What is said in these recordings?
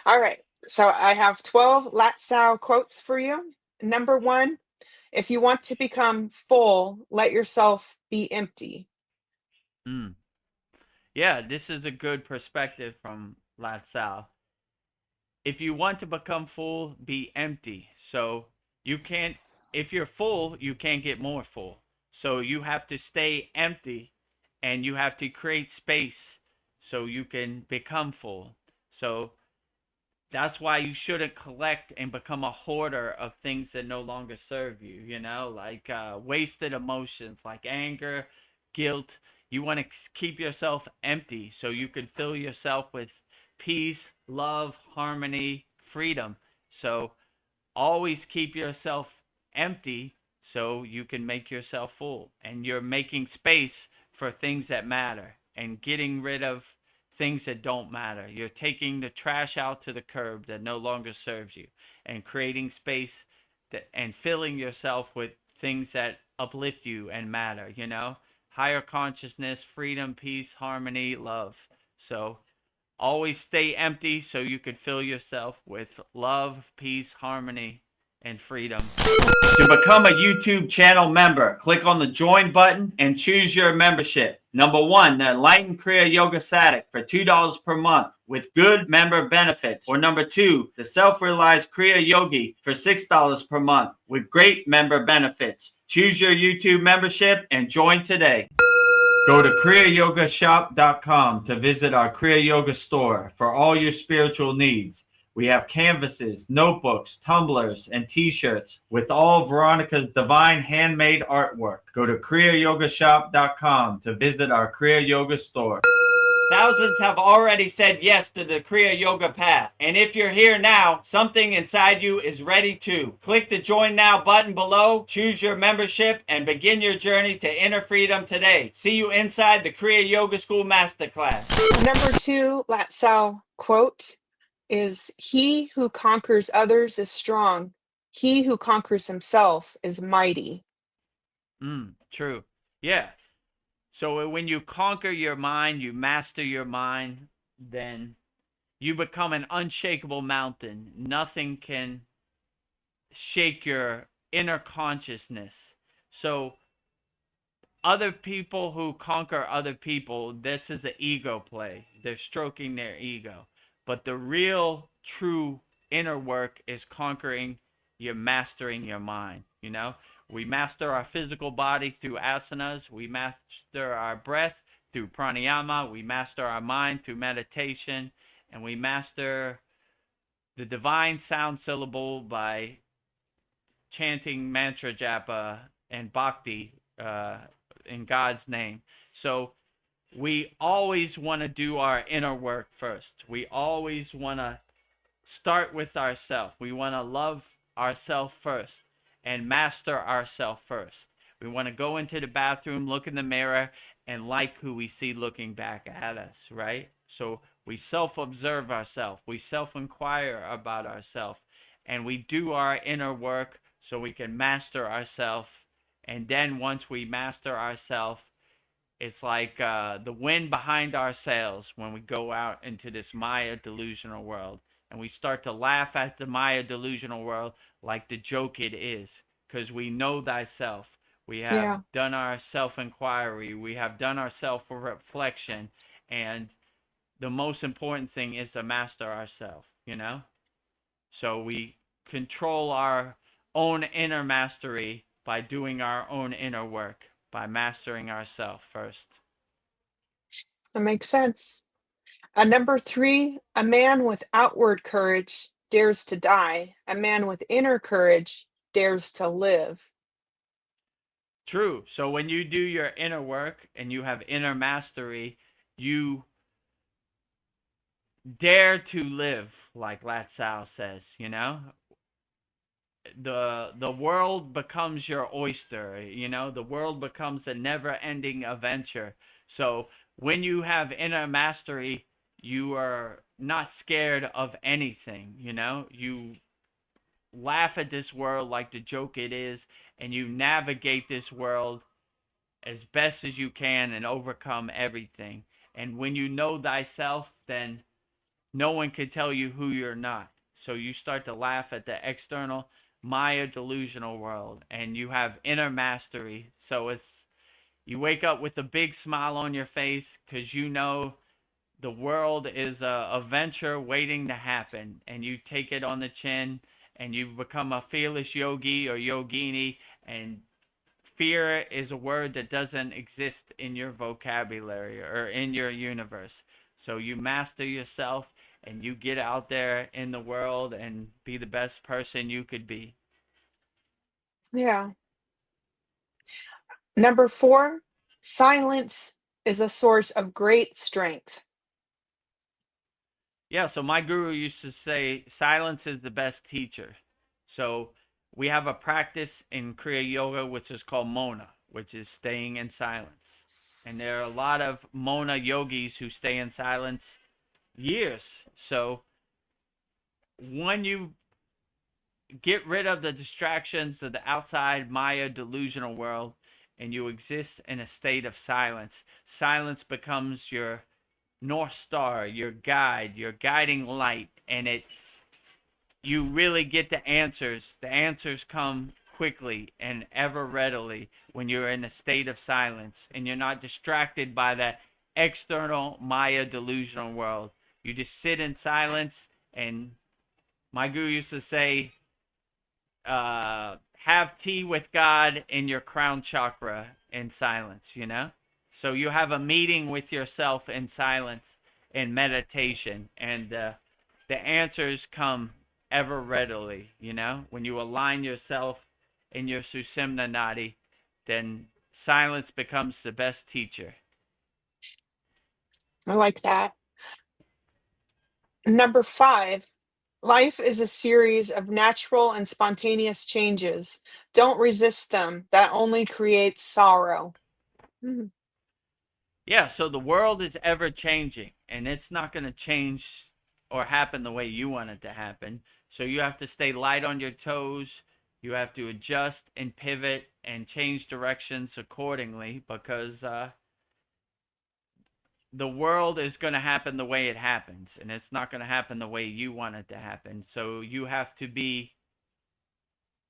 All right. So I have 12 Latsau quotes for you. Number one, if you want to become full, let yourself be empty. Mm. Yeah, this is a good perspective from Latsal. If you want to become full, be empty. So you can't, if you're full, you can't get more full. So you have to stay empty and you have to create space so you can become full. So that's why you shouldn't collect and become a hoarder of things that no longer serve you, like wasted emotions like anger, guilt. You want to keep yourself empty so you can fill yourself with peace, love, harmony, freedom. So always keep yourself empty so you can make yourself full, and you're making space for things that matter and getting rid of things that don't matter. You're taking the trash out to the curb that no longer serves you and creating space and filling yourself with things that uplift you and matter, higher consciousness, freedom, peace, harmony, love. So always stay empty so you can fill yourself with love, peace, harmony, and freedom. To become a YouTube channel member, click on the join button and choose your membership. Number one, the Enlightened Kriya Yoga Satic for $2 per month with good member benefits. Or number two, the Self-Realized Kriya Yogi for $6 per month with great member benefits. Choose your YouTube membership and join today. Go to kriyayogashop.com to visit our Kriya Yoga store for all your spiritual needs. We have canvases, notebooks, tumblers, and t-shirts with all Veronica's divine handmade artwork. Go to kriyayogashop.com to visit our Kriya Yoga store. Thousands have already said yes to the Kriya Yoga path. And if you're here now, something inside you is ready to. Click the Join Now button below, choose your membership, and begin your journey to inner freedom today. See you inside the Kriya Yoga School Masterclass. Number two Latsau quote is he who conquers others is strong. He who conquers himself is mighty. True. Yeah. So when you conquer your mind, you master your mind, then you become an unshakable mountain. Nothing can shake your inner consciousness. So other people who conquer other people, this is the ego play. They're stroking their ego. But the real, true inner work is conquering your mastering your mind. We master our physical body through asanas. We master our breath through pranayama. We master our mind through meditation. And we master the divine sound syllable by chanting mantra japa and bhakti in God's name. So we always want to do our inner work first. We always want to start with ourselves. We want to love ourselves first and master ourselves first. We want to go into the bathroom, look in the mirror, and like who we see looking back at us, right? So we self-observe ourselves. We self-inquire about ourselves. And we do our inner work so we can master ourselves. And then once we master ourselves, it's like the wind behind our sails when we go out into this Maya delusional world. And we start to laugh at the Maya delusional world like the joke it is. Because we know thyself. We have Yeah. done our self inquiry. We have done our self reflection. And the most important thing is to master ourselves. So we control our own inner mastery by doing our own inner work, by mastering ourselves first. That makes sense. Number three, a man with outward courage dares to die. A man with inner courage dares to live. True. So when you do your inner work and you have inner mastery, you dare to live, like Latsao says. The world becomes your oyster. The world becomes a never-ending adventure. So when you have inner mastery, you are not scared of anything. You laugh at this world like the joke it is, and you navigate this world as best as you can and overcome everything. And when you know thyself, then no one can tell you who you're not. So you start to laugh at the external Maya delusional world and you have inner mastery. So it's you wake up with a big smile on your face because you know the world is a venture waiting to happen, and you take it on the chin, and you become a fearless yogi or yogini, and fear is a word that doesn't exist in your vocabulary or in your universe. So you master yourself and you get out there in the world and be the best person you could be. Yeah. Number 4, silence is a source of great strength. Yeah, so my guru used to say silence is the best teacher. So we have a practice in Kriya Yoga which is called Mona, which is staying in silence. And there are a lot of Mona yogis who stay in silence years. So when you get rid of the distractions of the outside Maya delusional world and you exist in a state of silence, silence becomes your North Star, your guide, your guiding light, and it you really get the answers. The answers come quickly and ever readily when you're in a state of silence and you're not distracted by that external Maya delusional world. You just sit in silence, and my guru used to say, have tea with God in your crown chakra in silence, you know? So you have a meeting with yourself in silence in meditation, and the answers come ever readily, you know? When you align yourself in your Susimna Nadi, then silence becomes the best teacher. I like that. Number 5, life is a series of natural and spontaneous changes. Don't resist them. That only creates sorrow. Mhm. Yeah, so the world is ever changing and it's not going to change or happen the way you want it to happen. So you have to stay light on your toes. You have to adjust and pivot and change directions accordingly because the world is going to happen the way it happens and it's not going to happen the way you want it to happen. So you have to be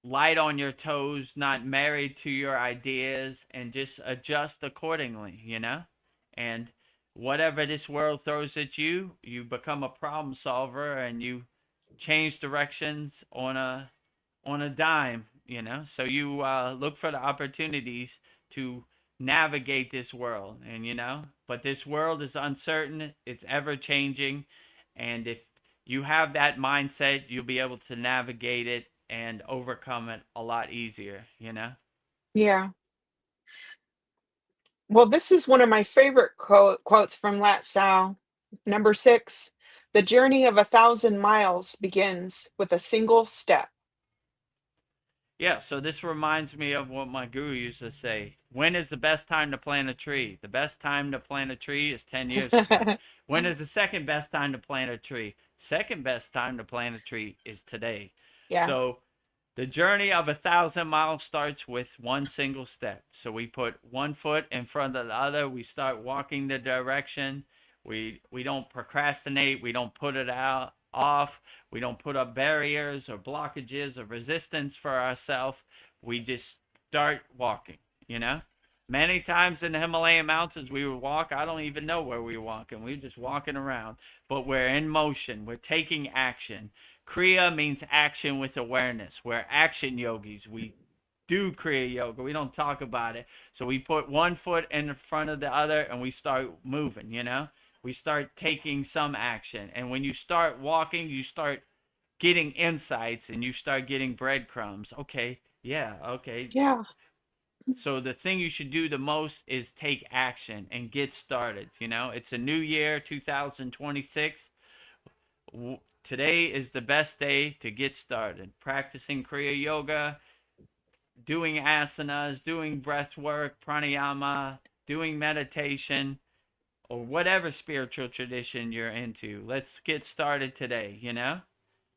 light on your toes, not married to your ideas, and just adjust accordingly, you know? And whatever this world throws at you, you become a problem solver and you change directions on a dime, you know? So you look for the opportunities to navigate this world, and you know, but this world is uncertain, it's ever changing, and if you have that mindset, you'll be able to navigate it and overcome it a lot easier, you know? Yeah. Well, this is one of my favorite quotes from Lat Sal. Number 6, the journey of 1,000 miles begins with a single step. Yeah, so this reminds me of what my guru used to say. When is the best time to plant a tree? The best time to plant a tree is 10 years ago. When is the second best time to plant a tree? Second best time to plant a tree is today. Yeah. So the journey of 1,000 miles starts with one single step. So we put one foot in front of the other. We start walking the direction. We don't procrastinate. We don't put it out off. We don't put up barriers or blockages or resistance for ourselves. We just start walking. You know, many times in the Himalayan mountains we would walk. I don't even know where we were walking. We were just walking around, but we're in motion. We're taking action. Kriya means action with awareness. We're action yogis. We do Kriya yoga. We don't talk about it. So we put one foot in front of the other and we start moving, you know? We start taking some action. And when you start walking, you start getting insights and you start getting breadcrumbs. Okay, yeah, okay. Yeah. So the thing you should do the most is take action and get started, you know? It's a new year, 2026. Today is the best day to get started. Practicing Kriya Yoga, doing asanas, doing breath work, pranayama, doing meditation, or whatever spiritual tradition you're into. Let's get started today, you know?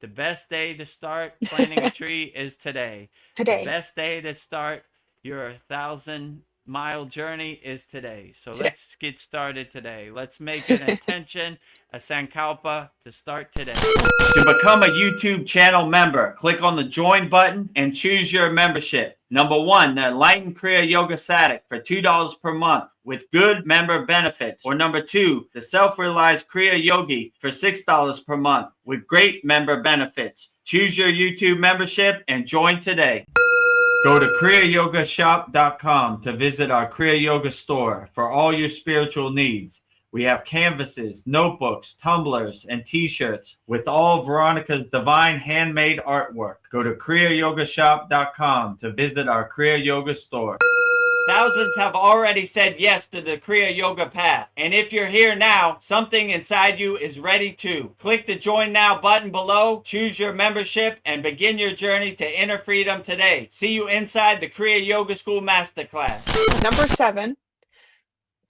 The best day to start planting a tree is today. The Today. best day to start your 1,000 mile journey is today. So Today. let's get started today. Let's make an intention, a sankalpa to start today. To become a YouTube channel member, click on the join button and choose your membership. Number one, the Enlightened Kriya Yoga Satic for $2 per month with good member benefits. Or number two, the Self-Realized Kriya Yogi for $6 per month with great member benefits. Choose your YouTube membership and join today. Go to kriyayogashop.com to visit our Kriya Yoga store for all your spiritual needs. We have canvases, notebooks, tumblers, and t-shirts with all of Veronica's divine handmade artwork. Go to kriyayogashop.com to visit our Kriya Yoga store. Thousands have already said yes to the Kriya Yoga path. And if you're here now, something inside you is ready to. Click the Join Now button below, choose your membership, and begin your journey to inner freedom today. See you inside the Kriya Yoga School Masterclass. Number 7,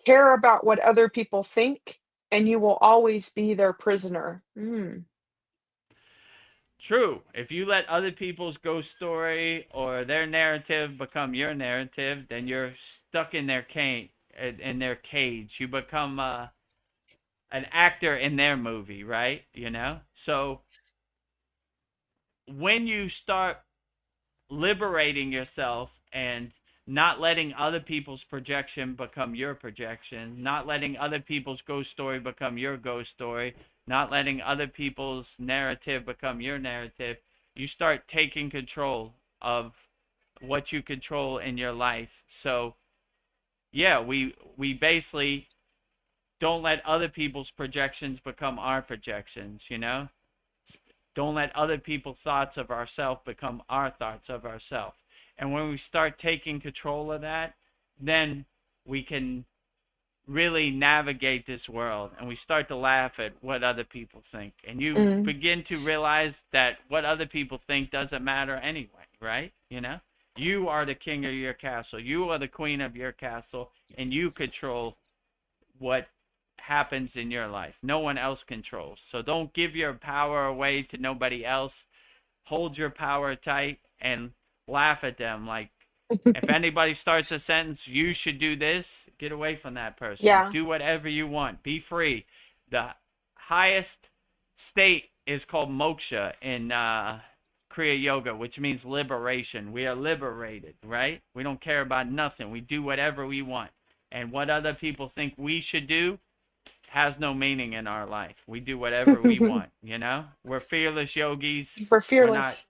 care about what other people think, and you will always be their prisoner. True. If you let other people's ghost story or their narrative become your narrative, then you're stuck in their cage. You become an actor in their movie, right? You know? So when you start liberating yourself and not letting other people's projection become your projection, not letting other people's ghost story become your ghost story, not letting other people's narrative become your narrative, you start taking control of what you control in your life. So, yeah, we basically don't let other people's projections become our projections, you know? Don't let other people's thoughts of ourselves become our thoughts of ourselves. And when we start taking control of that, then we can really navigate this world and we start to laugh at what other people think. And you Mm. begin to realize that what other people think doesn't matter anyway, right? You know? You are the king of your castle. You are the queen of your castle, and you control what happens in your life. No one else controls. So don't give your power away to nobody else. Hold your power tight and laugh at them. Like, if anybody starts a sentence, you should do this, get away from that person. Yeah. Do whatever you want. Be free. The highest state is called moksha in Kriya Yoga, which means liberation. We are liberated, right? We don't care about nothing. We do whatever we want. And what other people think we should do has no meaning in our life. We do whatever we want, you know? We're fearless yogis. We're We're not fearless.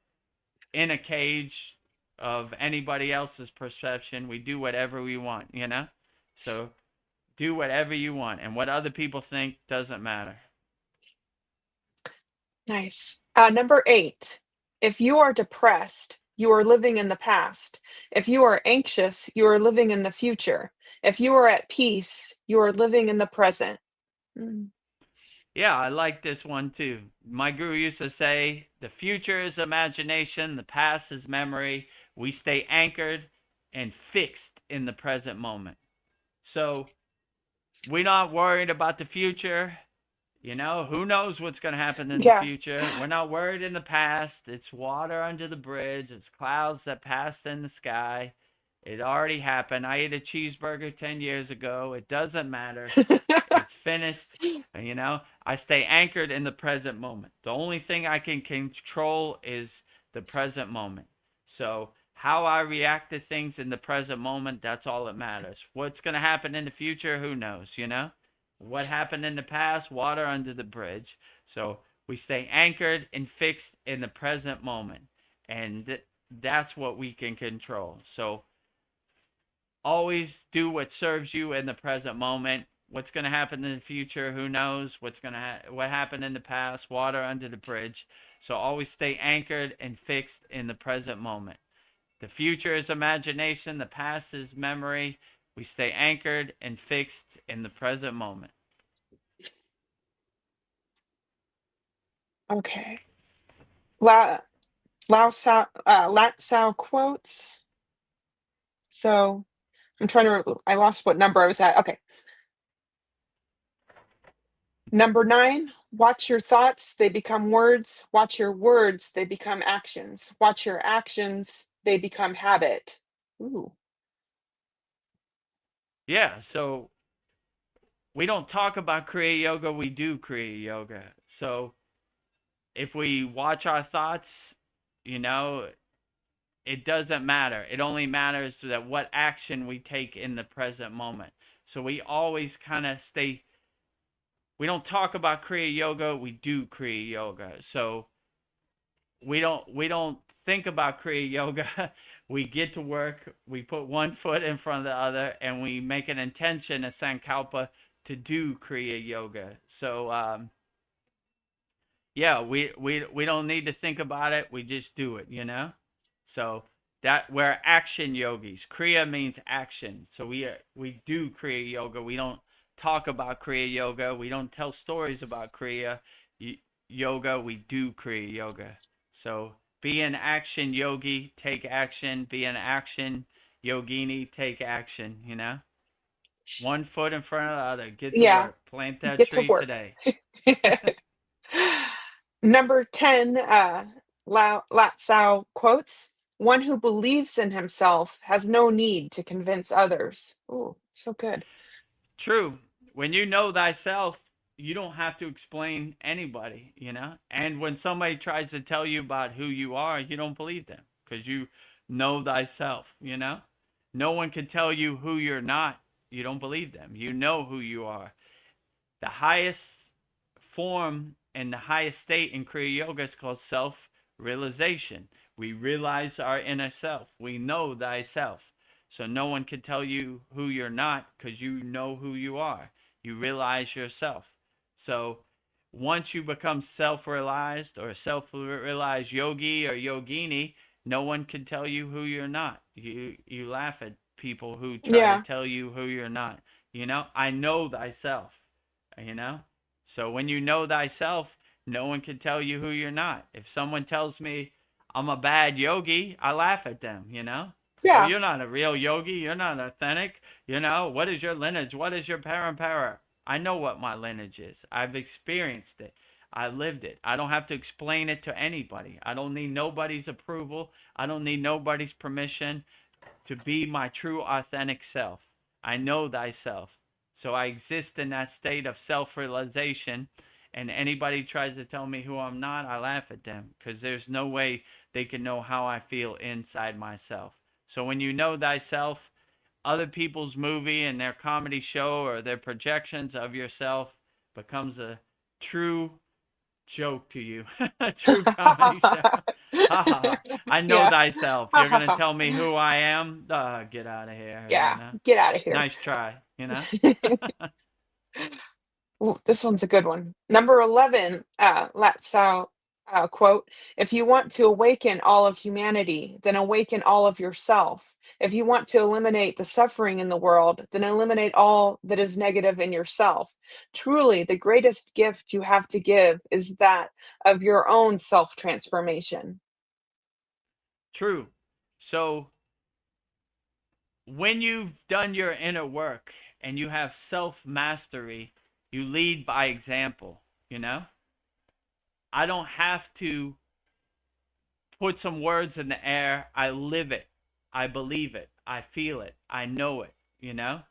in a cage of anybody else's perception. We do whatever we want, you know? So do whatever you want. And what other people think doesn't matter. Nice. Number 8, if you are depressed, you are living in the past. If you are anxious, you are living in the future. If you are at peace, you are living in the present. Mm. Yeah, I like this one too. My guru used to say, the future is imagination, the past is memory. We stay anchored and fixed in the present moment. So we're not worried about the future. You know, who knows what's going to happen in the Yeah. future? We're not worried in the past. It's water under the bridge, it's clouds that passed in the sky. It already happened. I ate a cheeseburger 10 years ago. It doesn't matter. It's finished. You know, I stay anchored in the present moment. The only thing I can control is the present moment. So, how I react to things in the present moment, that's all that matters. What's going to happen in the future, who knows, you know? What happened in the past, water under the bridge. So, we stay anchored and fixed in the present moment. And that's what we can control. So, always do what serves you in the present moment. What's going to happen in the future, who knows? What happened in the past, water under the bridge. So always stay anchored and fixed in the present moment. The future is imagination, the past is memory. We stay anchored and fixed in the present moment. Okay. La Lat Sao quotes. So I'm trying to. I lost what number I was at. Okay. Number 9, watch your thoughts, they become words. Watch your words, they become actions. Watch your actions, they become habit. Ooh. Yeah, so we don't talk about Kriya Yoga, we do Kriya Yoga. So if we watch our thoughts, you know, it doesn't matter. It only matters that what action we take in the present moment. So we always kind of stay, we don't talk about Kriya Yoga, we do Kriya Yoga. So we don't think about Kriya Yoga. We get to work, we put one foot in front of the other, and we make an intention, a sankalpa, to do Kriya Yoga. So yeah, we don't need to think about it. We just do it, you know. So that we're action yogis. Kriya means action. So we do Kriya Yoga. We don't talk about Kriya Yoga. We don't tell stories about Kriya Yoga. We do Kriya Yoga. So be an action yogi, take action. Be an action yogini, take action. You know, one foot in front of the other. Get to Yeah, work. Plant that get to tree work. today. Number 10, Lao quotes, one who believes in himself has no need to convince others. Oh, so good. True. When you know thyself, you don't have to explain anybody, you know? And when somebody tries to tell you about who you are, you don't believe them because you know thyself, you know? No one can tell you who you're not. You don't believe them. You know who you are. The highest form and the highest state in Kriya Yoga is called self realization. We realize our inner self. We know thyself. So no one can tell you who you're not because you know who you are. You realize yourself. So once you become self realized or self realized yogi or yogini, no one can tell you who you're not. You laugh at people who try to Yeah, tell you who you're not. You know, I know thyself, you know? So when you know thyself, no one can tell you who you're not. If someone tells me I'm a bad yogi, I laugh at them, you know? Oh, yeah, you're not a real yogi. You're not authentic. You know, what is your lineage? What is your parampara? I know what my lineage is. I've experienced it. I lived it. I don't have to explain it to anybody. I don't need nobody's approval. I don't need nobody's permission to be my true authentic self. I know thyself. So I exist in that state of self realization. And anybody tries to tell me who I'm not, I laugh at them because there's no way they can know how I feel inside myself. So when you know thyself, other people's movie and their comedy show or their projections of yourself becomes a true joke to you, a true comedy show. Ha ha ha. I know yeah. thyself. Ha You're ha going to ha. tell me who I am? Get out of here, you Yeah, know? get out of here. Nice try, you know? Ooh, this one's a good one. Number 11, Latsao quote, if you want to awaken all of humanity, then awaken all of yourself. If you want to eliminate the suffering in the world, then eliminate all that is negative in yourself. Truly, the greatest gift you have to give is that of your own self transformation. True. So when you've done your inner work and you have self mastery, you lead by example, you know? I don't have to put some words in the air. I live it. I believe it. I feel it. I know it, you know?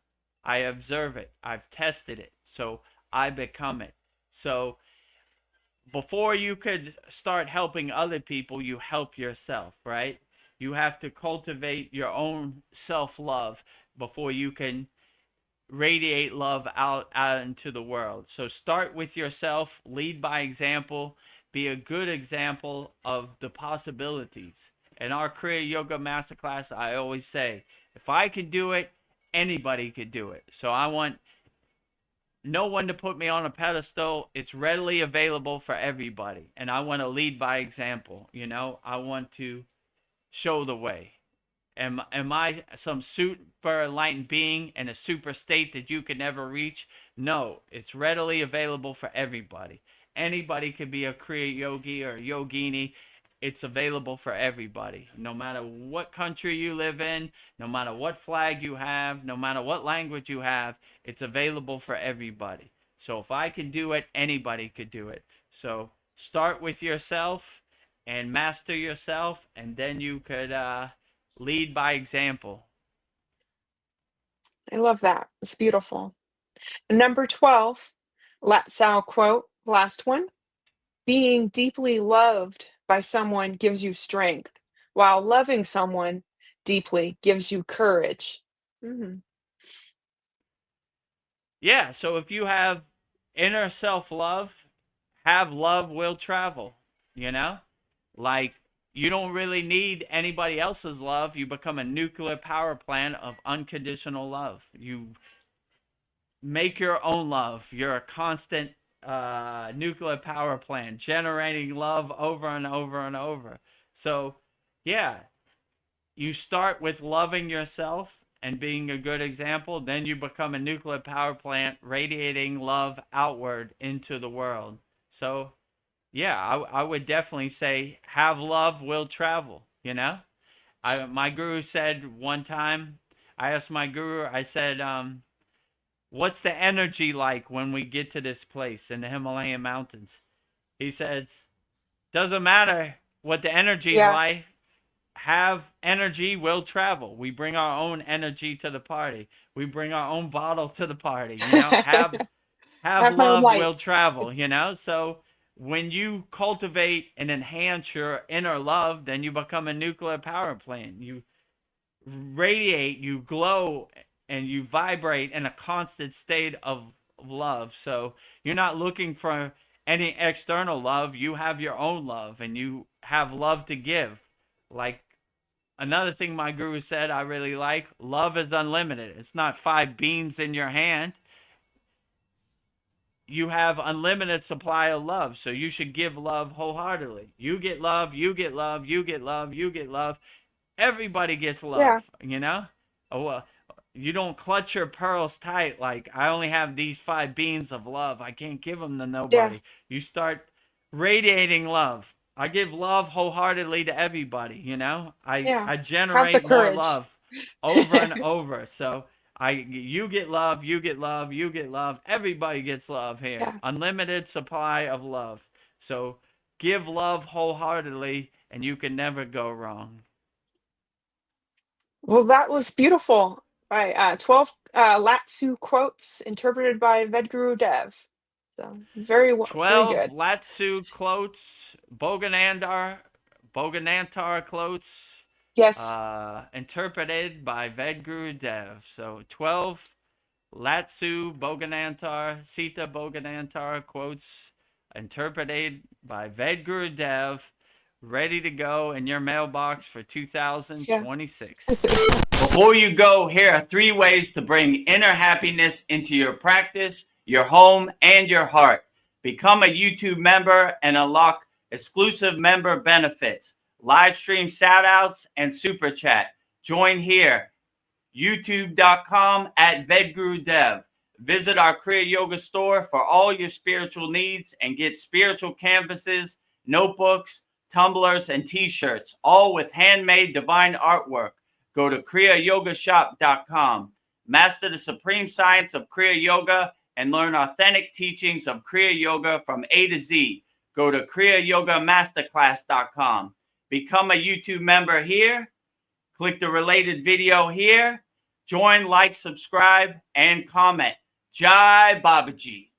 I observe it. I've tested it. So I become it. So before you could start helping other people, you help yourself, right? You have to cultivate your own self love before you can radiate love out into the world. So start with yourself, lead by example, be a good example of the possibilities. In our Kriya Yoga Masterclass, I always say, if I can do it, anybody could do it. So I want no one to put me on a pedestal. It's readily available for everybody. And I want to lead by example. You know, I want to show the way. Am I some super enlightened being in a super state that you could never reach? No, it's readily available for everybody. Anybody could be a Kriya yogi or yogini. It's available for everybody, no matter what country you live in, no matter what flag you have, no matter what language you have. It's available for everybody. So if I can do it, anybody could do it. So start with yourself and master yourself, and then you could lead by example. I love that. It's beautiful. Number 12, Latsao quote, last one. Being deeply loved by someone gives you strength, while loving someone deeply gives you courage. Mhm. Yeah, so if you have inner self-love, have love will travel, you know? Like you don't really need anybody else's love. You become a nuclear power plant of unconditional love. You make your own love. You're a constant nuclear power plant, generating love over and over and over. So, yeah, you start with loving yourself and being a good example. Then you become a nuclear power plant, radiating love outward into the world. So, yeah, I would definitely say have love will travel. My guru said one time. I asked my guru. I said, what's the energy like when we get to this place in the Himalayan mountains? He says, doesn't matter what the energy's Yeah, like. Have energy will travel. We bring our own energy to the party. We bring our own bottle to the party. Have have my own love light. will travel. So when you cultivate and enhance your inner love, then you become a nuclear power plant. You radiate, you glow, and you vibrate in a constant state of love. So you're not looking for any external love. You have your own love, and you have love to give. Like another thing my guru said I really like, love is unlimited. It's not 5 beans in your hand. You have unlimited supply of love, so you should give love wholeheartedly. You get love, you get love, you get love, you get love. Everybody gets Yeah, love. Oh, you don't clutch your pearls tight like I only have these 5 beans of love. I can't give them to yeah, nobody. You start radiating love. I give love wholeheartedly to everybody. I yeah. I Have the generate more courage. love over and over. So you get love, you get love, you get love. Everybody gets love here. Yeah. Unlimited supply of love. So give love wholeheartedly and you can never go wrong. Well, that was beautiful. By 12 Latsu quotes interpreted by Vedguru Dev. So very 12 good. Latsu quotes, Boganantar quotes, Yes. interpreted by Vedguru Dev. So 12 Latsu Boganantar, Sita Boganantar quotes, interpreted by Vedguru Dev, ready to go in your mailbox for Yeah. 2026. Before you go, here are 3 ways to bring inner happiness into your practice, your home, and your heart. Become a YouTube member and unlock exclusive member benefits, live stream shout outs, and super chat. Join here, youtube.com/VedguruDev. Visit our Kriya Yoga store for all your spiritual needs and get spiritual canvases, notebooks, tumblers, and t-shirts, all with handmade divine artwork. Go to kriyayogashop.com. Master the supreme science of Kriya Yoga and learn authentic teachings of Kriya Yoga from A to Z. Go to kriyayogamasterclass.com. Become a YouTube member here. Click the related video here. Join, like, subscribe, and comment. Jai Babaji.